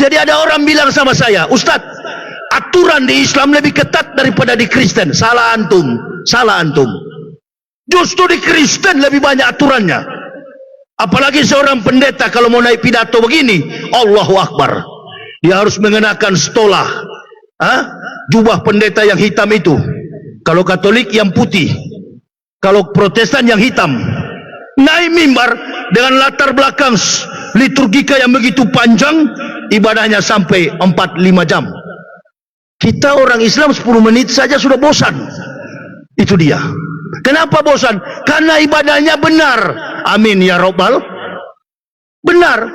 Jadi ada orang bilang sama saya, Ustadz, aturan di Islam lebih ketat daripada di Kristen. Salah antum, salah antum. Justru di Kristen lebih banyak aturannya. Apalagi seorang pendeta kalau mau naik pidato begini, Allahu Akbar, dia harus mengenakan stolah, jubah pendeta yang hitam itu. Kalau Katolik yang putih, kalau Protestan yang hitam. Naik mimbar dengan latar belakang liturgika yang begitu panjang, ibadahnya sampai 4-5 jam. Kita orang Islam 10 menit saja sudah bosan. Itu dia. Kenapa bosan? Karena ibadahnya benar. Amin ya Rabbal. Benar.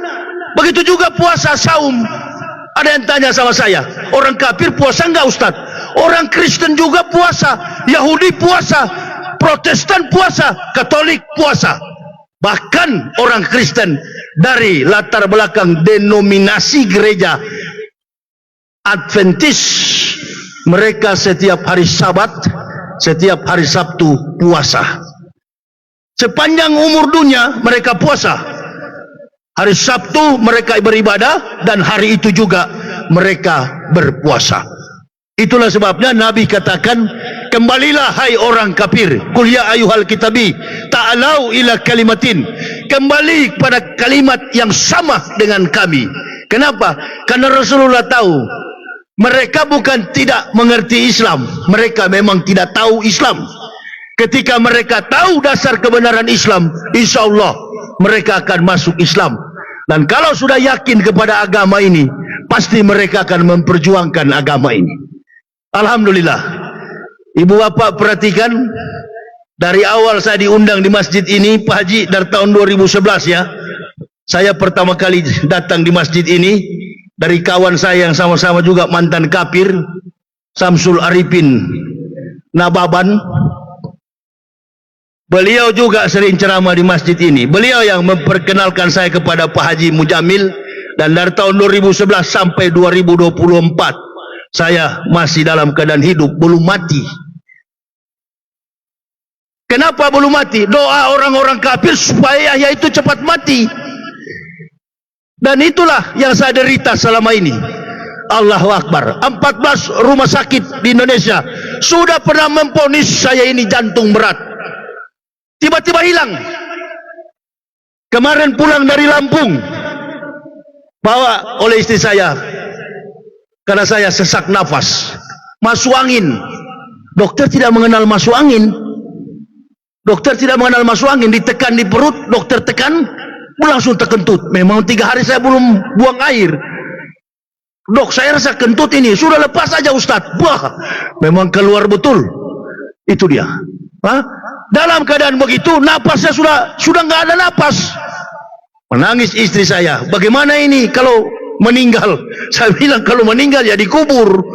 Begitu juga puasa, saum. Ada yang tanya sama saya, orang kafir puasa enggak Ustaz? Orang Kristen juga puasa, Yahudi puasa, Protestan puasa, Katolik puasa. Bahkan orang Kristen dari latar belakang denominasi gereja Adventis, mereka setiap hari Sabat, setiap hari Sabtu puasa. Sepanjang umur dunia mereka puasa. Hari Sabtu mereka beribadah dan hari itu juga mereka berpuasa. Itulah sebabnya Nabi katakan, kembalilah hai orang kafir, qul ya ayyuhal kitabi ta'alau ila kalimatin, kembali kepada kalimat yang sama dengan kami. Kenapa? Karena Rasulullah tahu mereka bukan tidak mengerti Islam, mereka memang tidak tahu Islam. Ketika mereka tahu dasar kebenaran Islam, insya Allah mereka akan masuk Islam. Dan kalau sudah yakin kepada agama ini, pasti mereka akan memperjuangkan agama ini. Alhamdulillah. Ibu bapak perhatikan, dari awal saya diundang di masjid ini, Pak Haji, dari tahun 2011 ya. Saya pertama kali datang di masjid ini dari kawan saya yang sama-sama juga mantan kafir, Samsul Arifin Nababan. Beliau juga sering ceramah di masjid ini. Beliau yang memperkenalkan saya kepada Pak Haji Mujamil. Dan dari tahun 2011 sampai 2024 saya masih dalam keadaan hidup, belum mati. Kenapa belum mati? Doa orang-orang kafir supaya Yahya itu cepat mati. Dan itulah yang saya derita selama ini. Allahu Akbar. 14 rumah sakit di Indonesia sudah pernah memvonis saya ini jantung berat. Tiba-tiba hilang. Kemarin pulang dari Lampung, bawa oleh istri saya karena saya sesak nafas, masuk angin. Dokter tidak mengenal masuk angin. Dokter tidak mengenal masuk angin. Ditekan di perut, dokter tekan, langsung terkentut. Memang 3 hari saya belum buang air. Dok, saya rasa kentut ini sudah lepas aja Ustadz. Wah, memang keluar betul. Itu dia. Dalam keadaan begitu, napasnya sudah nggak ada napas. Menangis istri saya. Bagaimana ini kalau meninggal? Saya bilang kalau meninggal ya dikubur.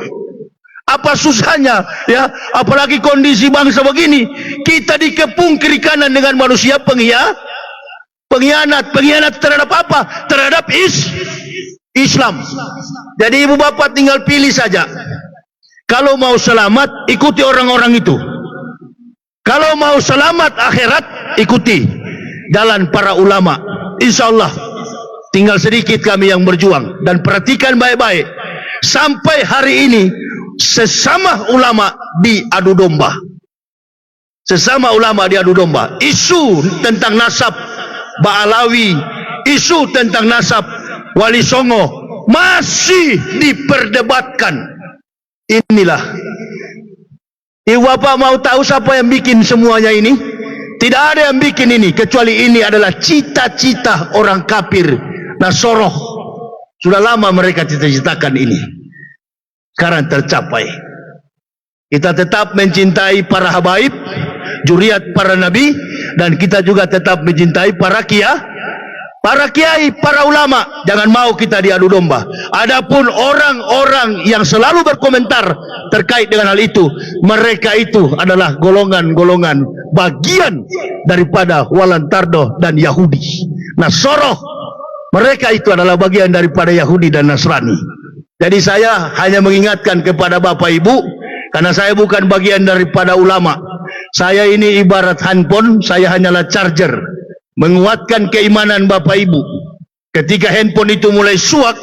Apa susahnya ya? Apalagi kondisi bangsa begini, kita dikepung kiri kanan dengan manusia pengkhianat terhadap apa? Terhadap Islam. Jadi ibu bapak tinggal pilih saja. Kalau mau selamat, ikuti orang-orang itu. Kalau mau selamat akhirat, ikuti jalan para ulama. Insya Allah tinggal sedikit kami yang berjuang. Dan perhatikan baik-baik, sampai hari ini sesama ulama diadu domba. Sesama ulama diadu domba. Isu tentang nasab Ba'alawi, isu tentang nasab Wali Songo masih diperdebatkan. Inilah. Ibu bapak mau tahu siapa yang bikin semuanya ini? Tidak ada yang bikin ini, kecuali ini adalah cita-cita orang kafir Nasoroh. Sudah lama mereka cita-citakan ini. Sekarang tercapai. Kita tetap mencintai para habaib, juriat para nabi, dan kita juga tetap mencintai para kiai, para ulama. Jangan mau kita diadu domba. Adapun orang-orang yang selalu berkomentar terkait dengan hal itu, mereka itu adalah golongan-golongan bagian daripada Walantardo dan Yahudi, Nasoroh. Mereka itu adalah bagian daripada Yahudi dan Nasrani. Jadi saya hanya mengingatkan kepada Bapak Ibu, karena saya bukan bagian daripada ulama. Saya ini ibarat handphone, saya hanyalah charger, menguatkan keimanan Bapak Ibu. Ketika handphone itu mulai suak,